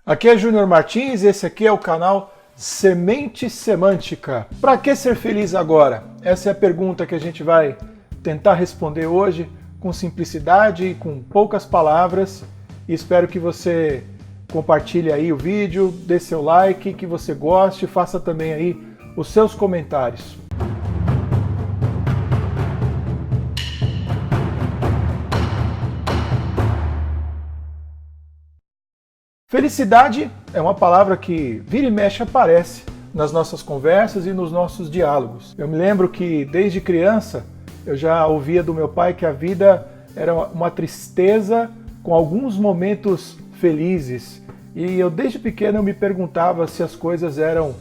Aqui é Júnior Martins e esse aqui é o canal Semente Semântica. Para que ser feliz agora? Essa é a pergunta que a gente vai tentar responder hoje com simplicidade e com poucas palavras. E espero que você compartilhe aí o vídeo, dê seu like, que você goste, faça também aí os seus comentários. Felicidade é uma palavra que vira e mexe aparece nas nossas conversas e nos nossos diálogos. Eu me lembro que desde criança eu já ouvia do meu pai que a vida era uma tristeza com alguns momentos felizes. E eu desde pequeno eu me perguntava se as coisas eram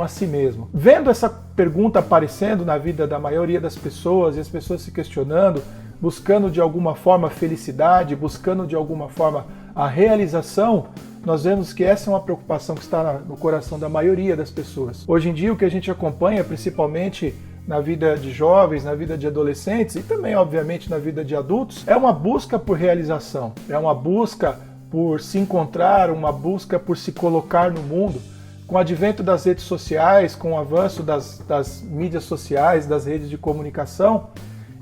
assim mesmo. Vendo essa pergunta aparecendo na vida da maioria das pessoas e as pessoas se questionando, buscando de alguma forma felicidade, buscando de alguma forma a realização, nós vemos que essa é uma preocupação que está no coração da maioria das pessoas. Hoje em dia o que a gente acompanha, principalmente na vida de jovens, na vida de adolescentes e também, obviamente, na vida de adultos, é uma busca por realização, é uma busca por se encontrar, uma busca por se colocar no mundo. Com o advento das redes sociais, com o avanço das mídias sociais, das redes de comunicação,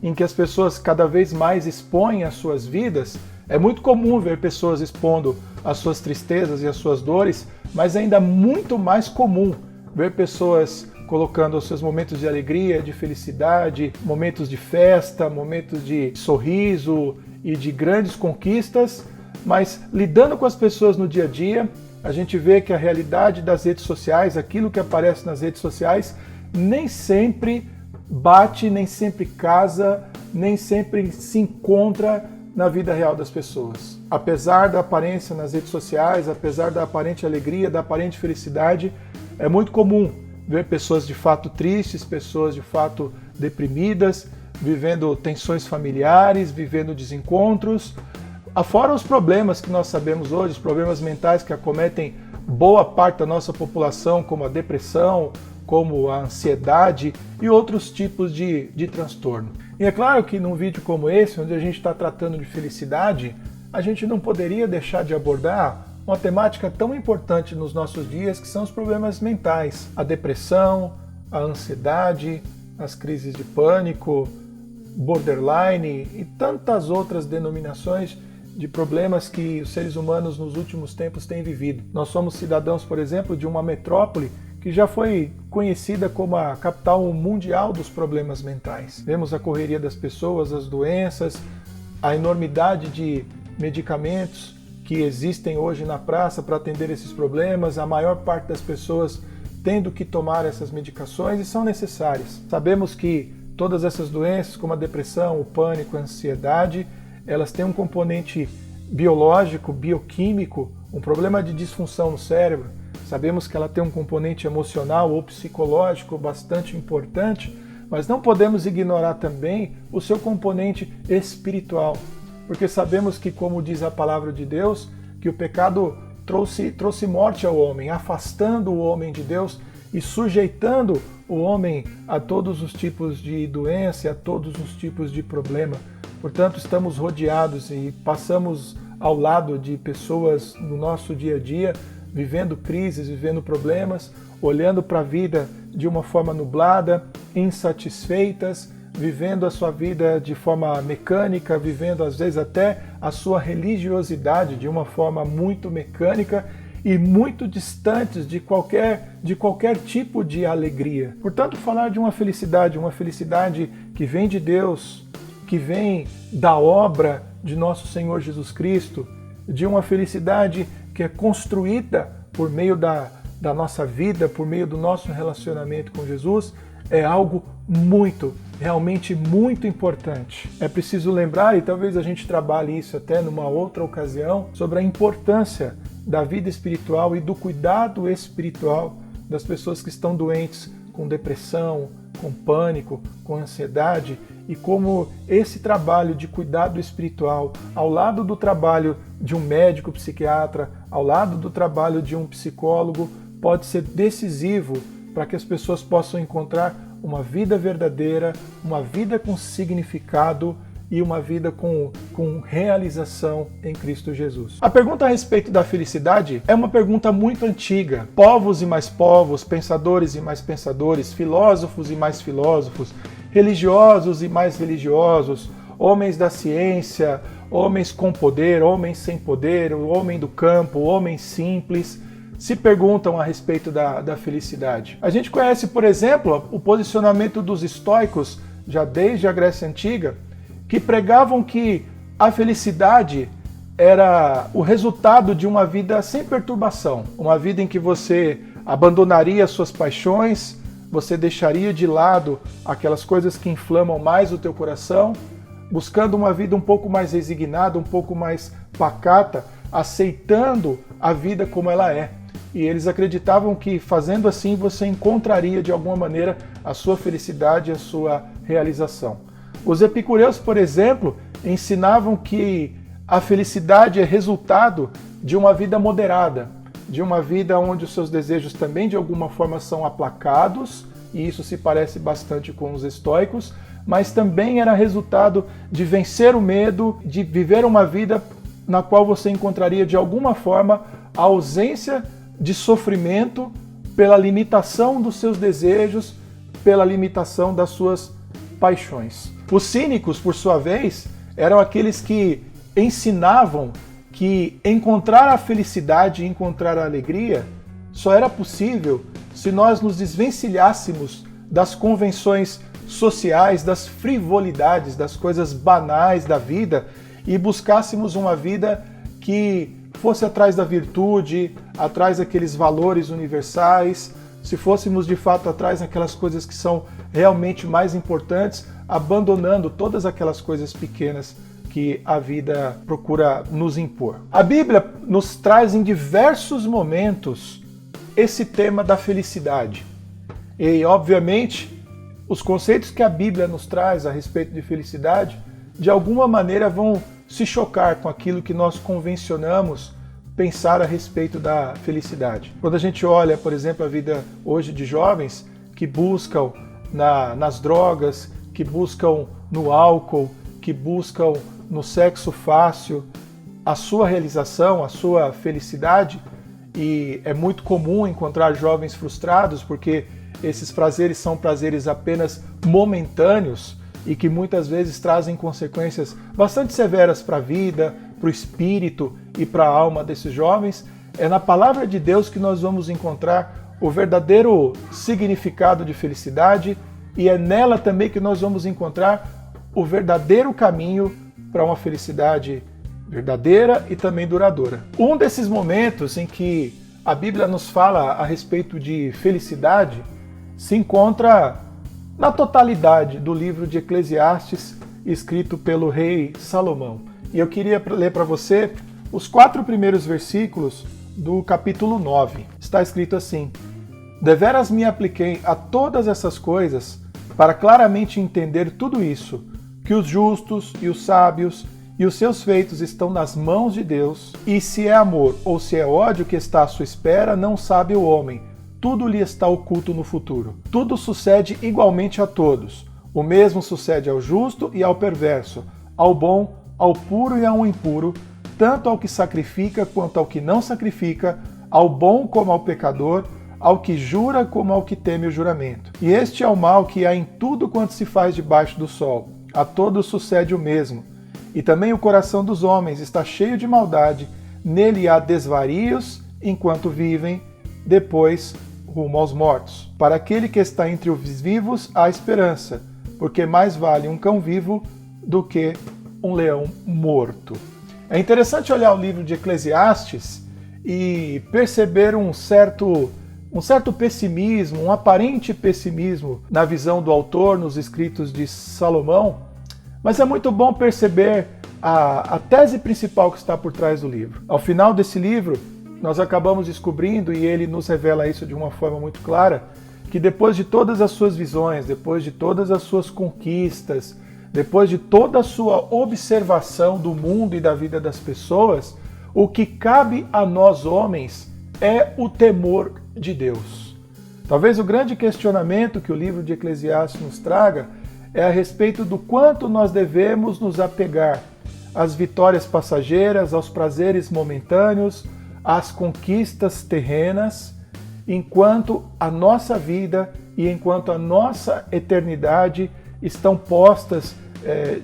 em que as pessoas cada vez mais expõem as suas vidas, é muito comum ver pessoas expondo as suas tristezas e as suas dores, mas ainda muito mais comum ver pessoas colocando os seus momentos de alegria, de felicidade, momentos de festa, momentos de sorriso e de grandes conquistas, mas lidando com as pessoas no dia a dia, a gente vê que a realidade das redes sociais, aquilo que aparece nas redes sociais, nem sempre bate, nem sempre casa, nem sempre se encontra na vida real das pessoas. Apesar da aparência nas redes sociais, apesar da aparente alegria, da aparente felicidade, é muito comum ver pessoas de fato tristes, pessoas de fato deprimidas, vivendo tensões familiares, vivendo desencontros. Afora os problemas que nós sabemos hoje, os problemas mentais que acometem boa parte da nossa população, como a depressão, como a ansiedade e outros tipos de transtorno. E é claro que num vídeo como esse, onde a gente está tratando de felicidade, a gente não poderia deixar de abordar uma temática tão importante nos nossos dias, que são os problemas mentais. A depressão, a ansiedade, as crises de pânico, borderline e tantas outras denominações de problemas que os seres humanos nos últimos tempos têm vivido. Nós somos cidadãos, por exemplo, de uma metrópole que já foi conhecida como a capital mundial dos problemas mentais. Vemos a correria das pessoas, as doenças, a enormidade de medicamentos que existem hoje na praça para atender esses problemas, a maior parte das pessoas tendo que tomar essas medicações e são necessárias. Sabemos que todas essas doenças, como a depressão, o pânico, a ansiedade, elas têm um componente biológico, bioquímico, um problema de disfunção no cérebro. Sabemos que ela tem um componente emocional ou psicológico bastante importante, mas não podemos ignorar também o seu componente espiritual, porque sabemos que, como diz a palavra de Deus, que o pecado trouxe morte ao homem, afastando o homem de Deus e sujeitando o homem a todos os tipos de doença, a todos os tipos de problema. Portanto, estamos rodeados e passamos ao lado de pessoas no nosso dia a dia, vivendo crises, vivendo problemas, olhando para a vida de uma forma nublada, insatisfeitas, vivendo a sua vida de forma mecânica, vivendo às vezes até a sua religiosidade de uma forma muito mecânica e muito distantes de qualquer tipo de alegria. Portanto, falar de uma felicidade que vem de Deus, que vem da obra de nosso Senhor Jesus Cristo, de uma felicidade que é construída por meio da nossa vida, por meio do nosso relacionamento com Jesus, é algo realmente muito importante. É preciso lembrar, e talvez a gente trabalhe isso até numa outra ocasião, sobre a importância da vida espiritual e do cuidado espiritual das pessoas que estão doentes com depressão, com pânico, com ansiedade, e como esse trabalho de cuidado espiritual, ao lado do trabalho de um médico psiquiatra, ao lado do trabalho de um psicólogo, pode ser decisivo para que as pessoas possam encontrar uma vida verdadeira, uma vida com significado e uma vida com realização em Cristo Jesus. A pergunta a respeito da felicidade é uma pergunta muito antiga. Povos e mais povos, pensadores e mais pensadores, filósofos e mais filósofos, religiosos e mais religiosos, homens da ciência, homens com poder, homens sem poder, o homem do campo, o homem simples, se perguntam a respeito da felicidade. A gente conhece, por exemplo, o posicionamento dos estoicos, já desde a Grécia Antiga, que pregavam que a felicidade era o resultado de uma vida sem perturbação, uma vida em que você abandonaria suas paixões, você deixaria de lado aquelas coisas que inflamam mais o teu coração, buscando uma vida um pouco mais resignada, um pouco mais pacata, aceitando a vida como ela é. E eles acreditavam que fazendo assim você encontraria de alguma maneira a sua felicidade e a sua realização. Os epicureus, por exemplo, ensinavam que a felicidade é resultado de uma vida moderada, de uma vida onde os seus desejos também de alguma forma são aplacados, e isso se parece bastante com os estoicos, mas também era resultado de vencer o medo, de viver uma vida na qual você encontraria de alguma forma a ausência de sofrimento pela limitação dos seus desejos, pela limitação das suas paixões. Os cínicos, por sua vez, eram aqueles que ensinavam que encontrar a felicidade e encontrar a alegria só era possível se nós nos desvencilhássemos das convenções sociais, das frivolidades, das coisas banais da vida e buscássemos uma vida que fosse atrás da virtude, atrás daqueles valores universais, se fôssemos de fato atrás daquelas coisas que são realmente mais importantes, abandonando todas aquelas coisas pequenas que a vida procura nos impor. A Bíblia nos traz em diversos momentos esse tema da felicidade. E, obviamente, os conceitos que a Bíblia nos traz a respeito de felicidade, de alguma maneira vão se chocar com aquilo que nós convencionamos pensar a respeito da felicidade. Quando a gente olha, por exemplo, a vida hoje de jovens que buscam nas drogas, que buscam no álcool, que buscam no sexo fácil a sua realização, a sua felicidade, e é muito comum encontrar jovens frustrados porque esses prazeres são prazeres apenas momentâneos e que muitas vezes trazem consequências bastante severas para a vida, para o espírito e para a alma desses jovens. É na palavra de Deus que nós vamos encontrar o verdadeiro significado de felicidade e é nela também que nós vamos encontrar o verdadeiro caminho para uma felicidade verdadeira e também duradoura. Um desses momentos em que a Bíblia nos fala a respeito de felicidade se encontra na totalidade do livro de Eclesiastes, escrito pelo rei Salomão. E eu queria ler para você os 4 primeiros versículos do capítulo 9. Está escrito assim: Deveras me apliquei a todas essas coisas para claramente entender tudo isso, que os justos e os sábios e os seus feitos estão nas mãos de Deus, e se é amor ou se é ódio que está à sua espera, não sabe o homem. Tudo lhe está oculto no futuro. Tudo sucede igualmente a todos. O mesmo sucede ao justo e ao perverso, ao bom, ao puro e ao impuro, tanto ao que sacrifica quanto ao que não sacrifica, ao bom como ao pecador, ao que jura como ao que teme o juramento. E este é o mal que há em tudo quanto se faz debaixo do sol. A todos sucede o mesmo. E também o coração dos homens está cheio de maldade, nele há desvarios enquanto vivem, depois rumo aos mortos. Para aquele que está entre os vivos há esperança, porque mais vale um cão vivo do que um leão morto. É interessante olhar o livro de Eclesiastes e perceber um certo pessimismo, um aparente pessimismo na visão do autor, nos escritos de Salomão, mas é muito bom perceber a tese principal que está por trás do livro. Ao final desse livro, nós acabamos descobrindo, e ele nos revela isso de uma forma muito clara, que depois de todas as suas visões, depois de todas as suas conquistas, depois de toda a sua observação do mundo e da vida das pessoas, o que cabe a nós homens é o temor de Deus. Talvez o grande questionamento que o livro de Eclesiastes nos traga é a respeito do quanto nós devemos nos apegar às vitórias passageiras, aos prazeres momentâneos, às conquistas terrenas, enquanto a nossa vida e enquanto a nossa eternidade estão postas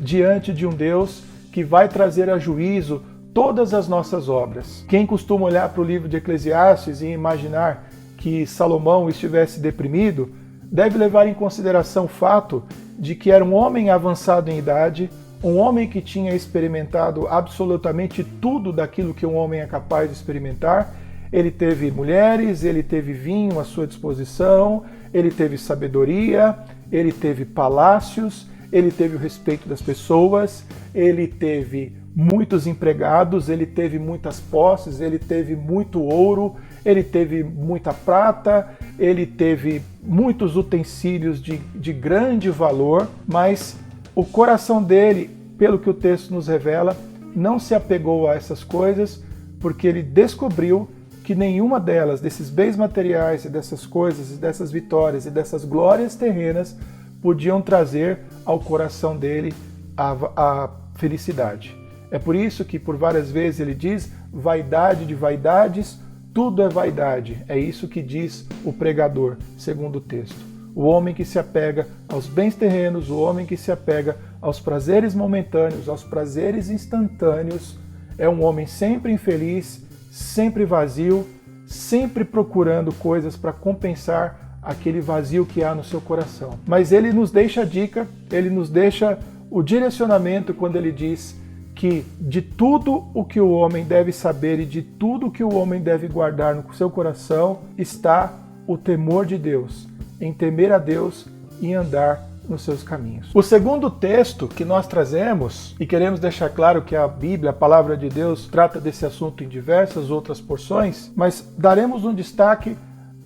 diante de um Deus que vai trazer a juízo todas as nossas obras. Quem costuma olhar para o livro de Eclesiastes e imaginar que Salomão estivesse deprimido, deve levar em consideração o fato de que era um homem avançado em idade, um homem que tinha experimentado absolutamente tudo daquilo que um homem é capaz de experimentar. Ele teve mulheres, ele teve vinho à sua disposição, ele teve sabedoria, ele teve palácios, ele teve o respeito das pessoas, ele teve muitos empregados, ele teve muitas posses, ele teve muito ouro, ele teve muita prata, ele teve muitos utensílios de grande valor, mas o coração dele, pelo que o texto nos revela, não se apegou a essas coisas, porque ele descobriu que nenhuma delas, desses bens materiais e dessas coisas, e dessas vitórias e dessas glórias terrenas, podiam trazer ao coração dele a felicidade. É por isso que por várias vezes ele diz: vaidade de vaidades, tudo é vaidade. É isso que diz o pregador, segundo o texto. O homem que se apega aos bens terrenos, o homem que se apega aos prazeres momentâneos, aos prazeres instantâneos, é um homem sempre infeliz, sempre vazio, sempre procurando coisas para compensar aquele vazio que há no seu coração. Mas ele nos deixa a dica, ele nos deixa o direcionamento quando ele diz que de tudo o que o homem deve saber e de tudo o que o homem deve guardar no seu coração está o temor de Deus, em temer a Deus e andar nos seus caminhos. O segundo texto que nós trazemos, e queremos deixar claro que a Bíblia, a palavra de Deus, trata desse assunto em diversas outras porções, mas daremos um destaque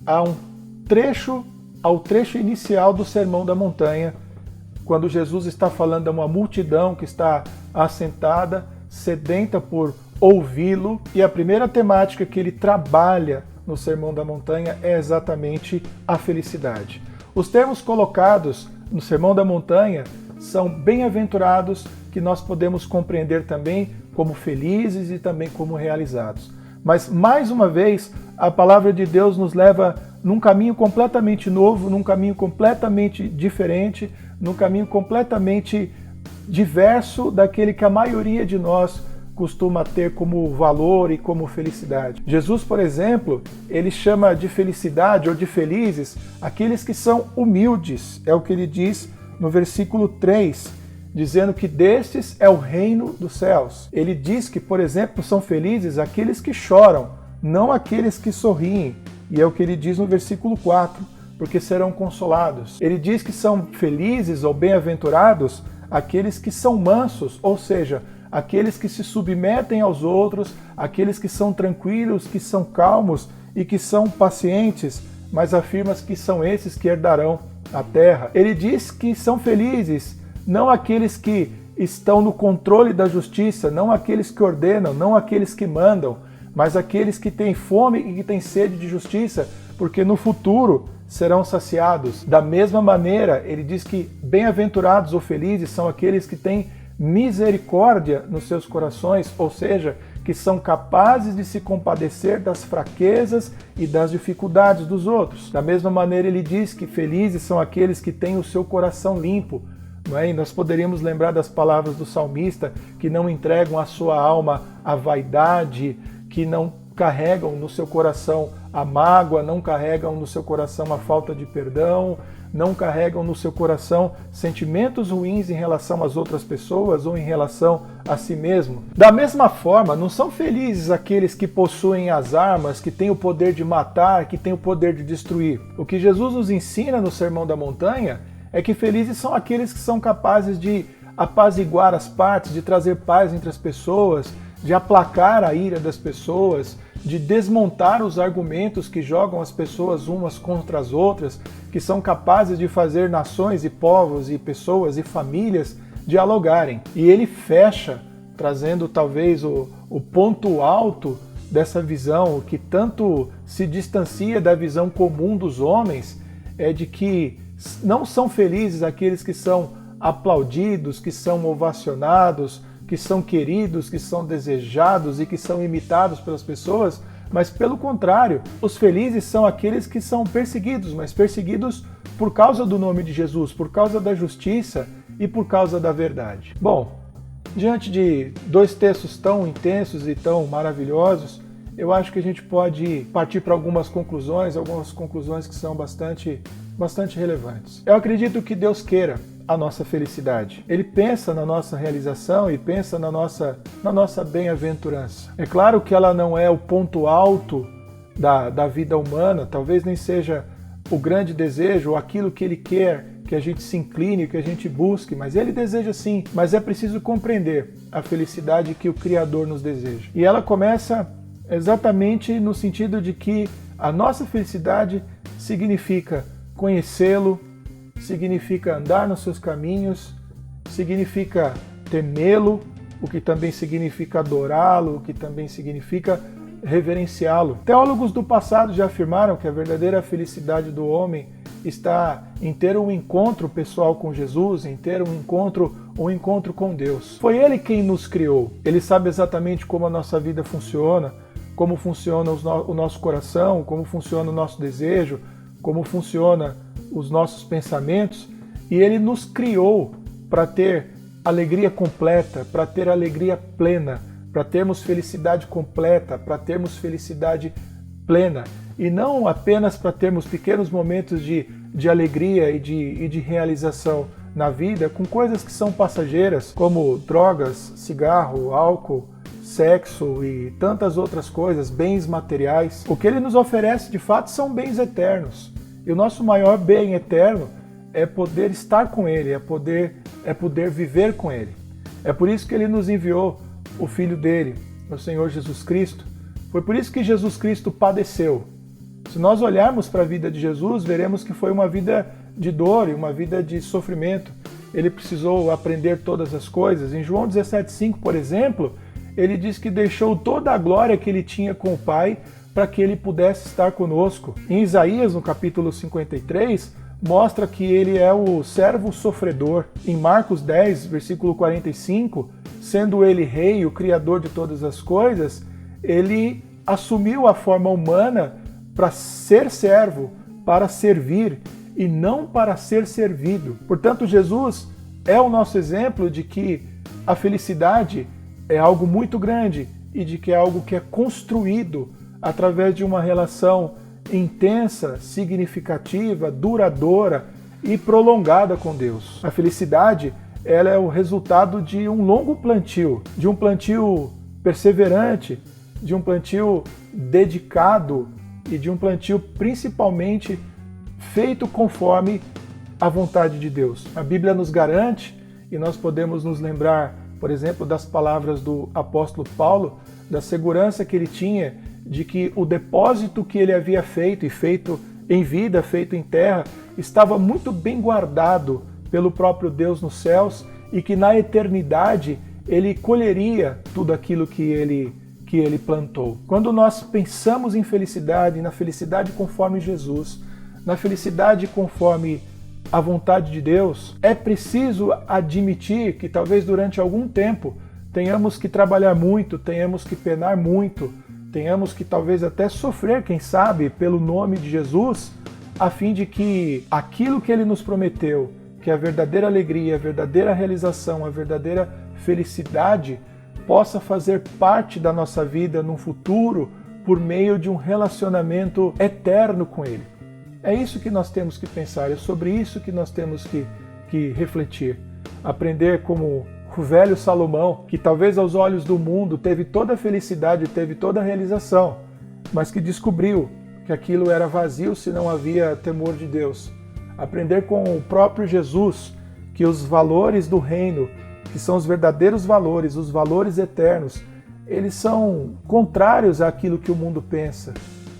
ao trecho inicial do Sermão da Montanha, quando Jesus está falando a uma multidão que está assentada, sedenta por ouvi-lo, e a primeira temática que ele trabalha no Sermão da Montanha é exatamente a felicidade. Os termos colocados no Sermão da Montanha são bem-aventurados, que nós podemos compreender também como felizes e também como realizados. Mas, mais uma vez, a palavra de Deus nos leva num caminho completamente novo, num caminho completamente diferente, num caminho completamente diverso daquele que a maioria de nós costuma ter como valor e como felicidade. Jesus, por exemplo, ele chama de felicidade ou de felizes aqueles que são humildes, é o que ele diz no versículo 3, dizendo que destes é o reino dos céus. Ele diz que, por exemplo, são felizes aqueles que choram, não aqueles que sorriem, e é o que ele diz no versículo 4, porque serão consolados. Ele diz que são felizes ou bem-aventurados aqueles que são mansos, ou seja, aqueles que se submetem aos outros, aqueles que são tranquilos, que são calmos e que são pacientes, mas afirma que são esses que herdarão a terra. Ele diz que são felizes, não aqueles que estão no controle da justiça, não aqueles que ordenam, não aqueles que mandam, mas aqueles que têm fome e que têm sede de justiça, porque no futuro serão saciados. Da mesma maneira, ele diz que bem-aventurados ou felizes são aqueles que têm misericórdia nos seus corações, ou seja, que são capazes de se compadecer das fraquezas e das dificuldades dos outros. Da mesma maneira, ele diz que felizes são aqueles que têm o seu coração limpo, não é? E nós poderíamos lembrar das palavras do salmista, que não entregam a sua alma à vaidade, que não carregam no seu coração a mágoa, não carregam no seu coração a falta de perdão, não carregam no seu coração sentimentos ruins em relação às outras pessoas ou em relação a si mesmo. Da mesma forma, não são felizes aqueles que possuem as armas, que têm o poder de matar, que têm o poder de destruir. O que Jesus nos ensina no Sermão da Montanha é que felizes são aqueles que são capazes de apaziguar as partes, de trazer paz entre as pessoas, de aplacar a ira das pessoas, de desmontar os argumentos que jogam as pessoas umas contra as outras, que são capazes de fazer nações e povos e pessoas e famílias dialogarem. E ele fecha, trazendo talvez o ponto alto dessa visão, o que tanto se distancia da visão comum dos homens, é de que não são felizes aqueles que são aplaudidos, que são ovacionados, que são queridos, que são desejados e que são imitados pelas pessoas, mas pelo contrário, os felizes são aqueles que são perseguidos, mas perseguidos por causa do nome de Jesus, por causa da justiça e por causa da verdade. Bom, diante de dois textos tão intensos e tão maravilhosos, eu acho que a gente pode partir para algumas conclusões que são bastante relevantes. Eu acredito que Deus queira a nossa felicidade. Ele pensa na nossa realização e pensa na nossa bem-aventurança. É claro que ela não é o ponto alto da vida humana, talvez nem seja o grande desejo ou aquilo que Ele quer que a gente se incline, que a gente busque, mas Ele deseja sim, mas é preciso compreender a felicidade que o Criador nos deseja. E ela começa exatamente no sentido de que a nossa felicidade significa conhecê-lo, significa andar nos seus caminhos, significa temê-lo, o que também significa adorá-lo, o que também significa reverenciá-lo. Teólogos do passado já afirmaram que a verdadeira felicidade do homem está em ter um encontro pessoal com Jesus, em ter um encontro com Deus. Foi Ele quem nos criou. Ele sabe exatamente como a nossa vida funciona, como funciona o nosso coração, como funciona o nosso desejo, como funciona os nossos pensamentos, e Ele nos criou para ter alegria completa, para ter alegria plena, para termos felicidade completa, para termos felicidade plena, e não apenas para termos pequenos momentos de alegria e de realização na vida com coisas que são passageiras, como drogas, cigarro, álcool, sexo e tantas outras coisas, bens materiais. O que Ele nos oferece de fato são bens eternos. E o nosso maior bem eterno é poder estar com Ele, é poder viver com Ele. É por isso que Ele nos enviou o Filho dele, o Senhor Jesus Cristo. Foi por isso que Jesus Cristo padeceu. Se nós olharmos para a vida de Jesus, veremos que foi uma vida de dor e uma vida de sofrimento. Ele precisou aprender todas as coisas. Em João 17,5, por exemplo, ele diz que deixou toda a glória que ele tinha com o Pai para que ele pudesse estar conosco. Em Isaías, no capítulo 53, mostra que ele é o servo sofredor. Em Marcos 10, versículo 45, sendo ele rei, o criador de todas as coisas, ele assumiu a forma humana para ser servo, para servir e não para ser servido. Portanto, Jesus é o nosso exemplo de que a felicidade é algo muito grande e de que é algo que é construído através de uma relação intensa, significativa, duradoura e prolongada com Deus. A felicidade, ela é o resultado de um longo plantio, de um plantio perseverante, de um plantio dedicado e de um plantio principalmente feito conforme a vontade de Deus. A Bíblia nos garante, e nós podemos nos lembrar, por exemplo, das palavras do apóstolo Paulo, da segurança que ele tinha de que o depósito que ele havia feito, e feito em vida, feito em terra, estava muito bem guardado pelo próprio Deus nos céus e que na eternidade ele colheria tudo aquilo que ele plantou. Quando nós pensamos em felicidade, na felicidade conforme Jesus, na felicidade conforme a vontade de Deus, é preciso admitir que talvez durante algum tempo tenhamos que trabalhar muito, tenhamos que penar muito, tenhamos que talvez até sofrer, quem sabe, pelo nome de Jesus, a fim de que aquilo que Ele nos prometeu, que é a verdadeira alegria, a verdadeira realização, a verdadeira felicidade, possa fazer parte da nossa vida no futuro por meio de um relacionamento eterno com Ele. É isso que nós temos que pensar, é sobre isso que nós temos que refletir. Aprender como o velho Salomão, que talvez aos olhos do mundo teve toda a felicidade, teve toda a realização, mas que descobriu que aquilo era vazio se não havia temor de Deus. Aprender com o próprio Jesus que os valores do reino, que são os verdadeiros valores, os valores eternos, eles são contrários àquilo que o mundo pensa.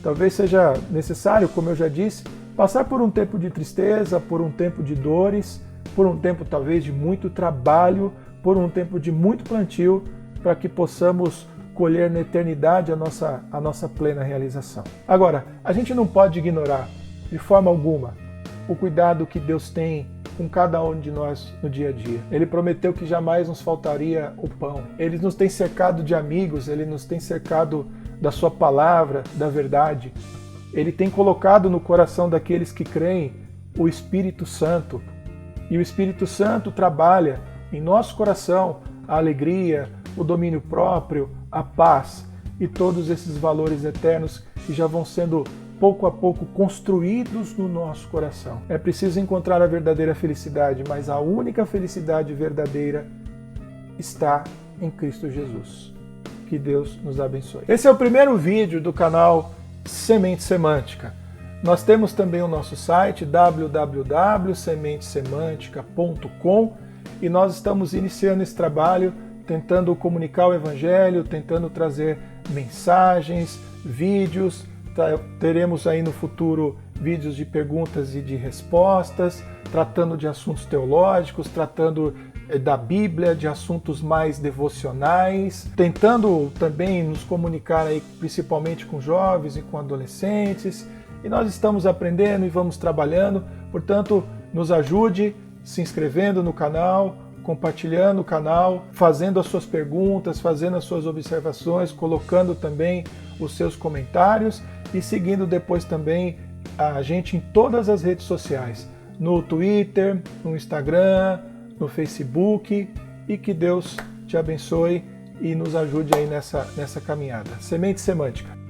Talvez seja necessário, como eu já disse, passar por um tempo de tristeza, por um tempo de dores, por um tempo talvez de muito trabalho, por um tempo de muito plantio, para que possamos colher na eternidade a nossa plena realização. Agora, a gente não pode ignorar, de forma alguma, o cuidado que Deus tem com cada um de nós no dia a dia. Ele prometeu que jamais nos faltaria o pão. Ele nos tem cercado de amigos, Ele nos tem cercado da sua palavra, da verdade. Ele tem colocado no coração daqueles que creem o Espírito Santo. E o Espírito Santo trabalha em nosso coração a alegria, o domínio próprio, a paz e todos esses valores eternos que já vão sendo pouco a pouco construídos no nosso coração. É preciso encontrar a verdadeira felicidade, mas a única felicidade verdadeira está em Cristo Jesus. Que Deus nos abençoe. Esse é o primeiro vídeo do canal Semente Semântica. Nós temos também o nosso site www.sementesemantica.com e nós estamos iniciando esse trabalho tentando comunicar o Evangelho, tentando trazer mensagens, vídeos. Teremos aí no futuro vídeos de perguntas e de respostas, tratando de assuntos teológicos, tratando da Bíblia, de assuntos mais devocionais, tentando também nos comunicar aí principalmente com jovens e com adolescentes. E nós estamos aprendendo e vamos trabalhando, portanto, nos ajude se inscrevendo no canal, compartilhando o canal, fazendo as suas perguntas, fazendo as suas observações, colocando também os seus comentários e seguindo depois também a gente em todas as redes sociais, no Twitter, no Instagram, no Facebook, e que Deus te abençoe e nos ajude aí nessa caminhada. Semente Semântica.